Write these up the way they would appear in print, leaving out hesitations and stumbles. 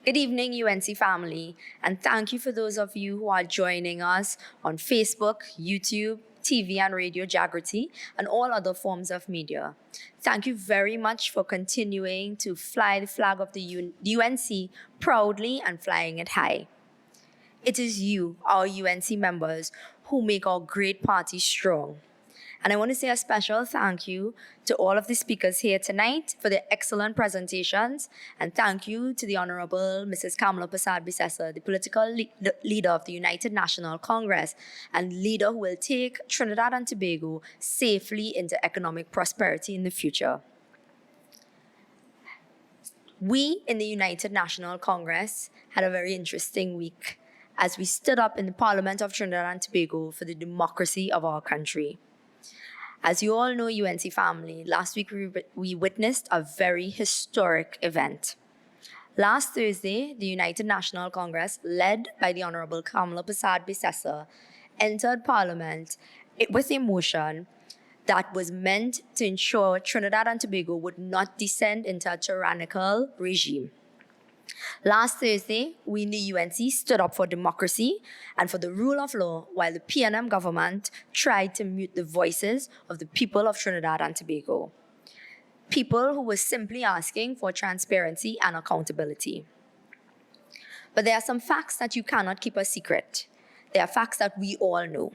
Good evening, UNC family, and thank you for those of you who are joining us on Facebook, YouTube, TV and radio Jagrati, and all other forms of media. Thank you very much for continuing to fly the flag of the UNC proudly and flying it high. It is you, our UNC members, who make our great party strong. And I want to say a special thank you to all of the speakers here tonight for their excellent presentations. And thank you to the Honorable Mrs. Kamala Persad-Bissessar, the political leader of the United National Congress and leader who will take Trinidad and Tobago safely into economic prosperity in the future. We in the United National Congress had a very interesting week as we stood up in the Parliament of Trinidad and Tobago for the democracy of our country. As you all know, UNC family, last week we witnessed a very historic event. Last Thursday, the United National Congress, led by the Honorable Kamala Persad-Bissessar, entered Parliament with a motion that was meant to ensure Trinidad and Tobago would not descend into a tyrannical regime. Last Thursday, we in the UNC stood up for democracy and for the rule of law while the PNM government tried to mute the voices of the people of Trinidad and Tobago. People who were simply asking for transparency and accountability. But there are some facts that you cannot keep a secret. They are facts that we all know.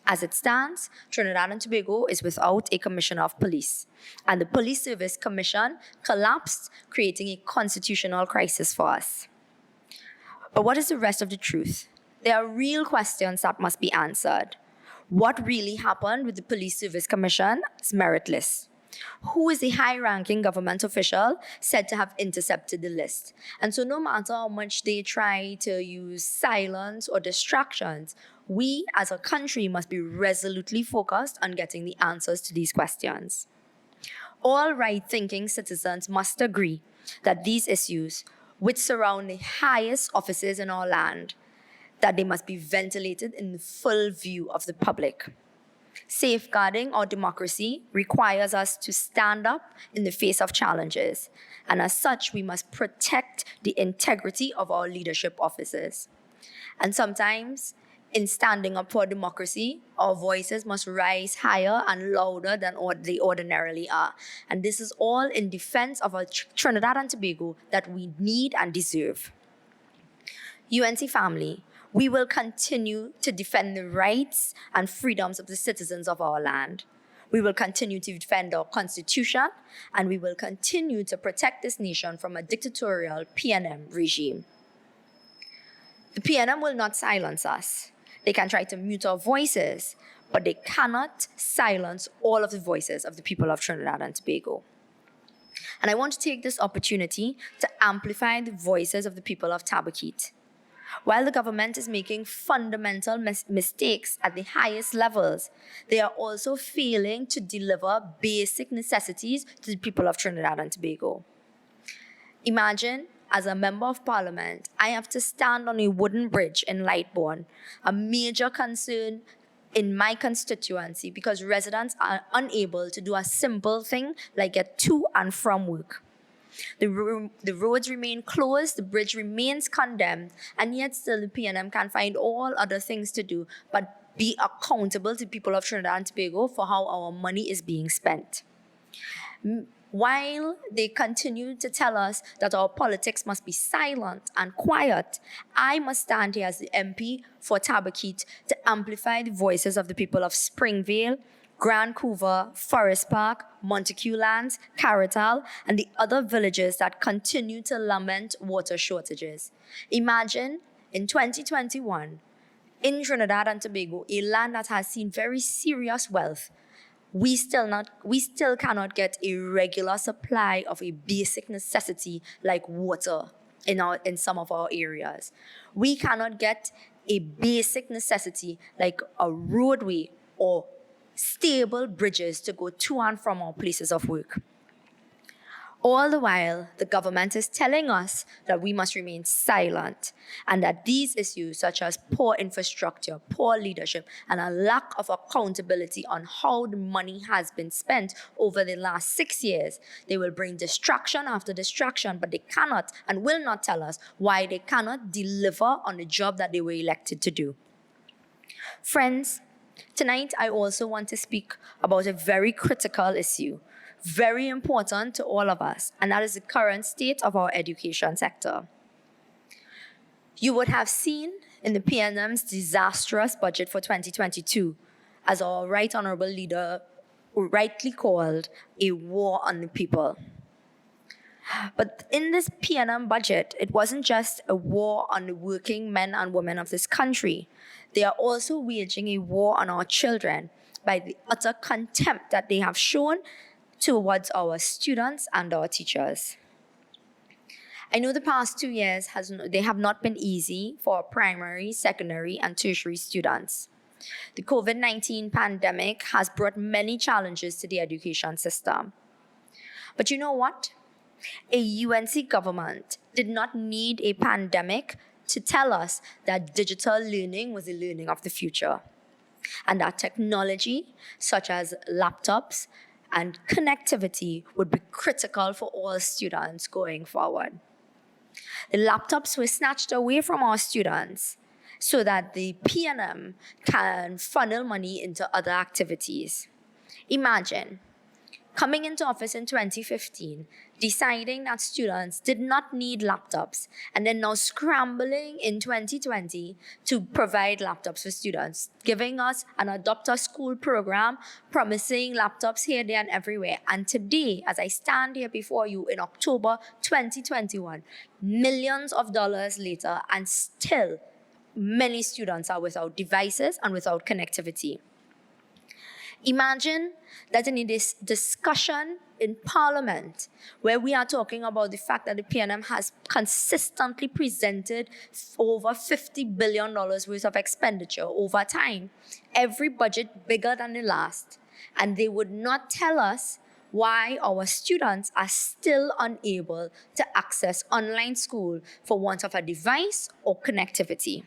As it stands, Trinidad and Tobago is without a commissioner of police, and the Police Service Commission collapsed, creating a constitutional crisis for us. But what is the rest of the truth? There are real questions that must be answered. What really happened with the Police Service Commission is meritless. Who is the high-ranking government official said to have intercepted the list? And so no matter how much they try to use silence or distractions, we as a country must be resolutely focused on getting the answers to these questions. All right-thinking citizens must agree that these issues, which surround the highest offices in our land, that they must be ventilated in the full view of the public. Safeguarding our democracy requires us to stand up in the face of challenges, and as such, we must protect the integrity of our leadership offices. And sometimes, in standing up for democracy, our voices must rise higher and louder than they ordinarily are. And this is all in defense of our Trinidad and Tobago that we need and deserve. UNC family, we will continue to defend the rights and freedoms of the citizens of our land. We will continue to defend our Constitution, and we will continue to protect this nation from a dictatorial PNM regime. The PNM will not silence us. They can try to mute our voices, but they cannot silence all of the voices of the people of Trinidad and Tobago. And I want to take this opportunity to amplify the voices of the people of Tabaquite. While the government is making fundamental mistakes at the highest levels, they are also failing to deliver basic necessities to the people of Trinidad and Tobago. Imagine, as a member of parliament, I have to stand on a wooden bridge in Lightbourne, a major concern in my constituency because residents are unable to do a simple thing like get to and from work. The roads remain closed, the bridge remains condemned, and yet still the PNM can find all other things to do but be accountable to people of Trinidad and Tobago for how our money is being spent. While they continue to tell us that our politics must be silent and quiet, I must stand here as the MP for Tabaquite to amplify the voices of the people of Springvale, Grand Couva, Forest Park, Montague Lands, Caratal, and the other villages that continue to lament water shortages. Imagine, in 2021, in Trinidad and Tobago, a land that has seen very serious wealth, we still cannot get a regular supply of a basic necessity like water in some of our areas. We cannot get a basic necessity like a roadway or stable bridges to go to and from our places of work. All the while, the government is telling us that we must remain silent and that these issues, such as poor infrastructure, poor leadership, and a lack of accountability on how the money has been spent over the last 6 years, they will bring distraction after distraction, but they cannot and will not tell us why they cannot deliver on the job that they were elected to do. Friends, tonight I also want to speak about a very critical issue, very important to all of us, and that is the current state of our education sector. You would have seen in the PNM's disastrous budget for 2022, as our Right Honorable Leader rightly called, a war on the people. But in this PNM budget, it wasn't just a war on the working men and women of this country. They are also waging a war on our children by the utter contempt that they have shown towards our students and our teachers. I know the past 2 years they have not been easy for primary, secondary, and tertiary students. The COVID-19 pandemic has brought many challenges to the education system. But you know what? A UNC government did not need a pandemic to tell us that digital learning was the learning of the future, and that technology, such as laptops, and connectivity would be critical for all students going forward. The laptops were snatched away from our students so that the PNM can funnel money into other activities. Imagine coming into office in 2015, deciding that students did not need laptops, and then now scrambling in 2020 to provide laptops for students, giving us an Adopt a School program, promising laptops here, there, and everywhere. And today, as I stand here before you in October 2021, millions of dollars later, and still many students are without devices and without connectivity. Imagine that in this discussion in Parliament, where we are talking about the fact that the PNM has consistently presented over $50 billion worth of expenditure over time, every budget bigger than the last, and they would not tell us why our students are still unable to access online school for want of a device or connectivity.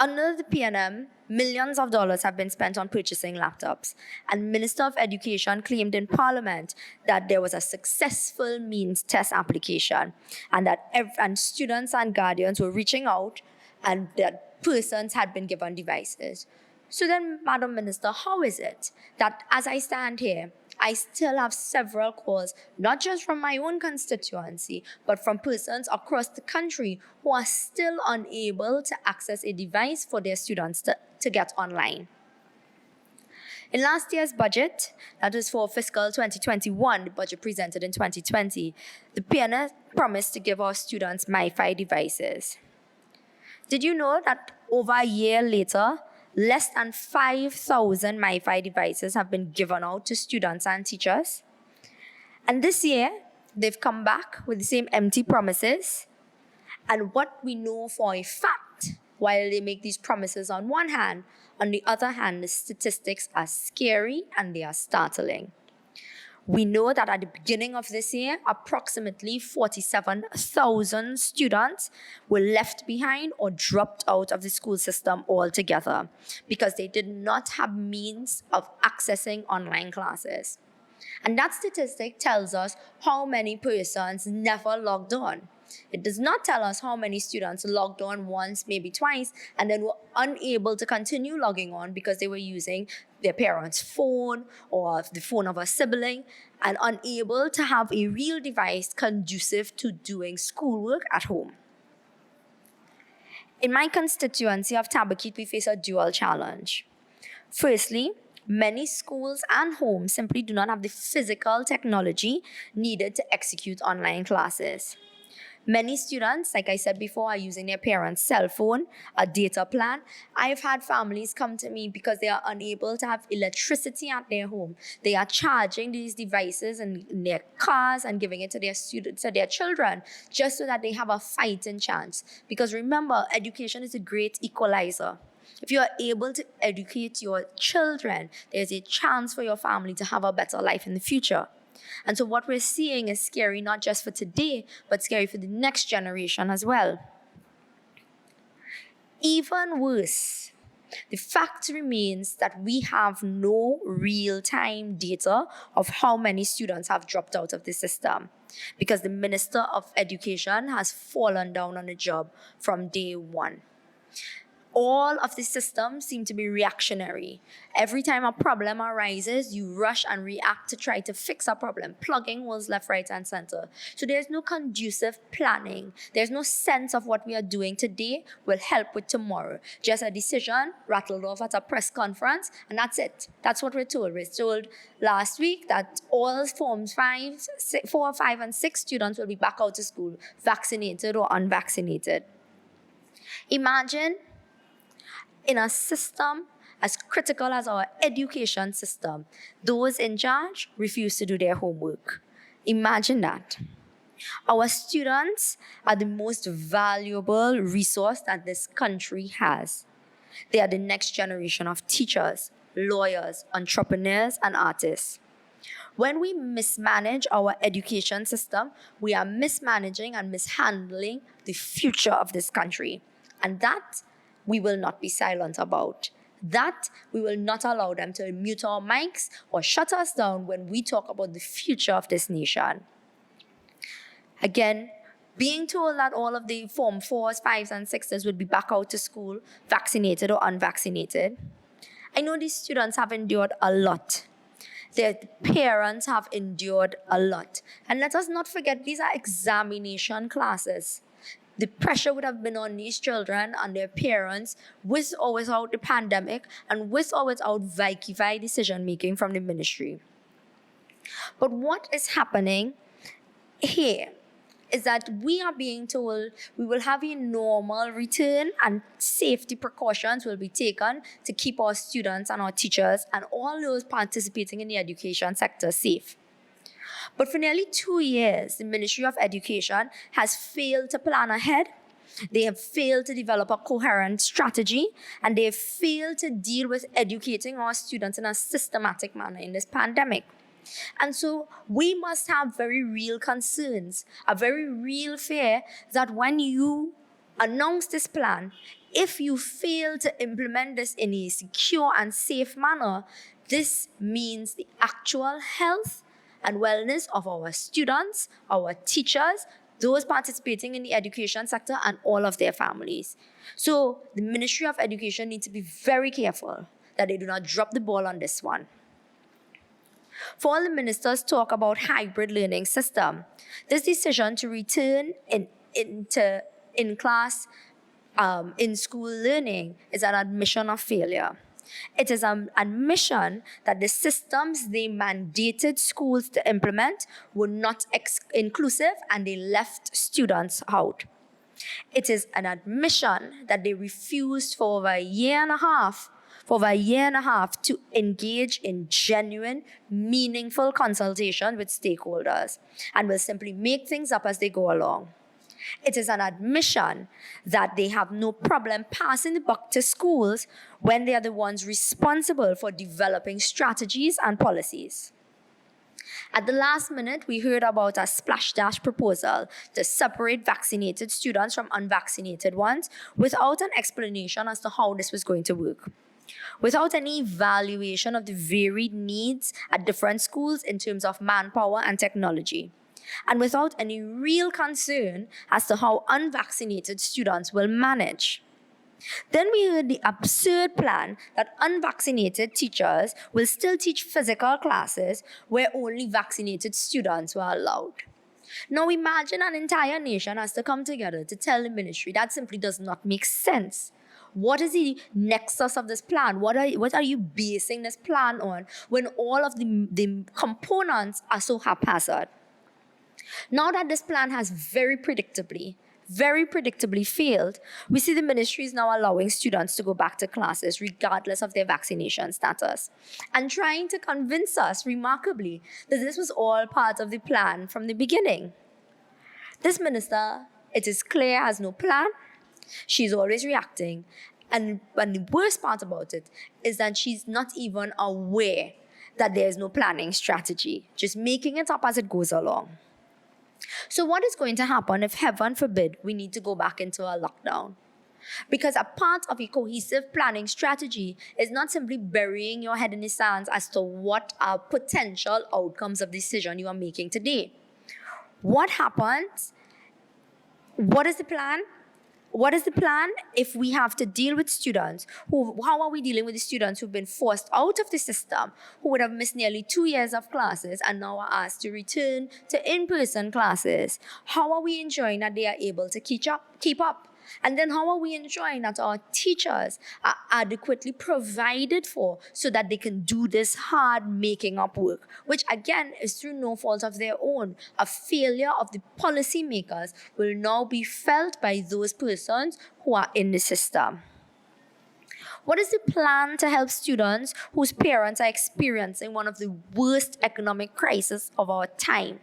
Under the PNM, millions of dollars have been spent on purchasing laptops, and Minister of Education claimed in Parliament that there was a successful means test application, and that students and guardians were reaching out, and that persons had been given devices. So then, Madam Minister, how is it that as I stand here, I still have several calls, not just from my own constituency, but from persons across the country who are still unable to access a device for their students to get online? In last year's budget, that is for fiscal 2021, the budget presented in 2020, the PNS promised to give our students MiFi devices. Did you know that over a year later, less than 5,000 MiFi devices have been given out to students and teachers? And this year, they've come back with the same empty promises. And what we know for a fact, while they make these promises on one hand, on the other hand, the statistics are scary and they are startling. We know that at the beginning of this year, approximately 47,000 students were left behind or dropped out of the school system altogether because they did not have means of accessing online classes. And that statistic tells us how many persons never logged on. It does not tell us how many students logged on once, maybe twice, and then were unable to continue logging on because they were using their parents' phone or the phone of a sibling and unable to have a real device conducive to doing schoolwork at home. In my constituency of Tabakit, we face a dual challenge. Firstly, many schools and homes simply do not have the physical technology needed to execute online classes. Many students, like I said before, are using their parents' cell phone, a data plan. I've had families come to me because they are unable to have electricity at their home. They are charging these devices in their cars and giving it to their students, to their children, just so that they have a fighting chance. Because remember, education is a great equalizer. If you are able to educate your children, there's a chance for your family to have a better life in the future. And so what we're seeing is scary not just for today, but scary for the next generation as well. Even worse, the fact remains that we have no real-time data of how many students have dropped out of the system because the Minister of Education has fallen down on the job from day one. All of the systems seem to be reactionary. Every time a problem arises, you rush and react to try to fix a problem, plugging holes left, right, and center. So there's no conducive planning. There's no sense of what we are doing today will help with tomorrow. Just a decision rattled off at a press conference, and that's it. That's what we're told. We're told last week that all forms 4, 5, and 6 students will be back out to school, vaccinated or unvaccinated. Imagine in a system as critical as our education system, those in charge refuse to do their homework. Imagine that. Our students are the most valuable resource that this country has. They are the next generation of teachers, lawyers, entrepreneurs, and artists. When we mismanage our education system, we are mismanaging and mishandling the future of this country. And that we will not be silent about. That we will not allow them to mute our mics or shut us down when we talk about the future of this nation. Again, being told that all of the Form 4s, 5s, and 6s would be back out to school, vaccinated or unvaccinated. I know these students have endured a lot. Their parents have endured a lot. And let us not forget, these are examination classes. The pressure would have been on these children and their parents with or without the pandemic and with or without Vicky decision-making from the ministry. But what is happening here is that we are being told we will have a normal return and safety precautions will be taken to keep our students and our teachers and all those participating in the education sector safe. But for nearly 2 years, the Ministry of Education has failed to plan ahead. They have failed to develop a coherent strategy, and they have failed to deal with educating our students in a systematic manner in this pandemic. And so we must have very real concerns, a very real fear that when you announce this plan, if you fail to implement this in a secure and safe manner, this means the actual health and wellness of our students, our teachers, those participating in the education sector, and all of their families. So the Ministry of Education needs to be very careful that they do not drop the ball on this one. For all the ministers talk about hybrid learning system, this decision to return into in-class, in-school learning is an admission of failure. It is an admission that the systems they mandated schools to implement were not inclusive and they left students out. It is an admission that they refused for over a year and a half to engage in genuine, meaningful consultation with stakeholders and will simply make things up as they go along. It is an admission that they have no problem passing the buck to schools when they are the ones responsible for developing strategies and policies. At the last minute, we heard about a splash dash proposal to separate vaccinated students from unvaccinated ones without an explanation as to how this was going to work. Without any evaluation of the varied needs at different schools in terms of manpower and technology. And without any real concern as to how unvaccinated students will manage. Then we heard the absurd plan that unvaccinated teachers will still teach physical classes where only vaccinated students were allowed. Now imagine an entire nation has to come together to tell the ministry that simply does not make sense. What is the nexus of this plan? What are you basing this plan on when all of the components are so haphazard? Now that this plan has very predictably failed, we see the ministry is now allowing students to go back to classes regardless of their vaccination status and trying to convince us, remarkably, that this was all part of the plan from the beginning. This minister, it is clear, has no plan. She's always reacting. And the worst part about it is that she's not even aware that there is no planning strategy, just making it up as it goes along. So what is going to happen if, heaven forbid, we need to go back into a lockdown? Because a part of a cohesive planning strategy is not simply burying your head in the sands as to what are potential outcomes of decision you are making today. What happens? What is the plan? What is the plan if we have to deal with students how are we dealing with the students who've been forced out of the system, who would have missed nearly 2 years of classes and now are asked to return to in-person classes? How are we ensuring that they are able to keep up? And then how are we ensuring that our teachers are adequately provided for so that they can do this hard making up work, which again is through no fault of their own. A failure of the policymakers will now be felt by those persons who are in the system. What is the plan to help students whose parents are experiencing one of the worst economic crises of our time?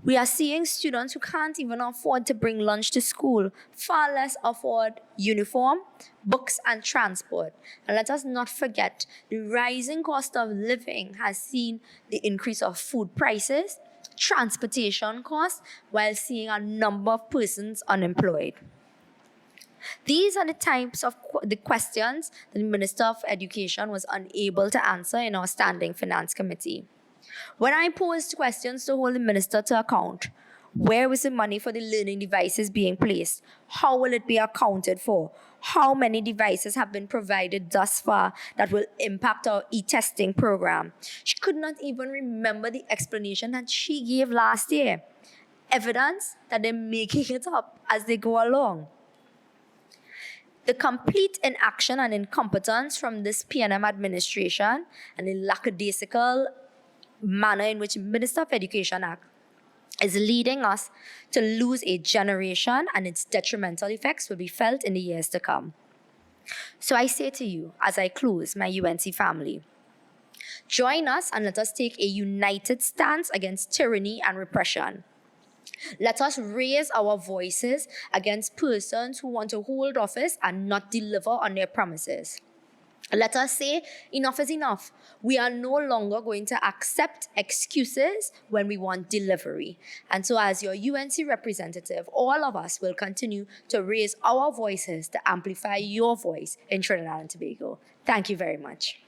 We are seeing students who can't even afford to bring lunch to school, far less afford uniform, books, and transport. And let us not forget, the rising cost of living has seen the increase of food prices, transportation costs, while seeing a number of persons unemployed. These are the types of the questions that the Minister of Education was unable to answer in our Standing Finance Committee. When I posed questions to hold the minister to account, where was the money for the learning devices being placed? How will it be accounted for? How many devices have been provided thus far that will impact our e-testing program? She could not even remember the explanation that she gave last year. Evidence that they're making it up as they go along. The complete inaction and incompetence from this PNM administration and the lackadaisical manner in which Minister of Education Act is leading us to lose a generation, and its detrimental effects will be felt in the years to come. So I say to you, as I close, my UNC family, join us and let us take a united stance against tyranny and repression. Let us raise our voices against persons who want to hold office and not deliver on their promises. Let us say enough is enough. We are no longer going to accept excuses when we want delivery. And so as your UNC representative, all of us will continue to raise our voices to amplify your voice in Trinidad and Tobago. Thank you very much.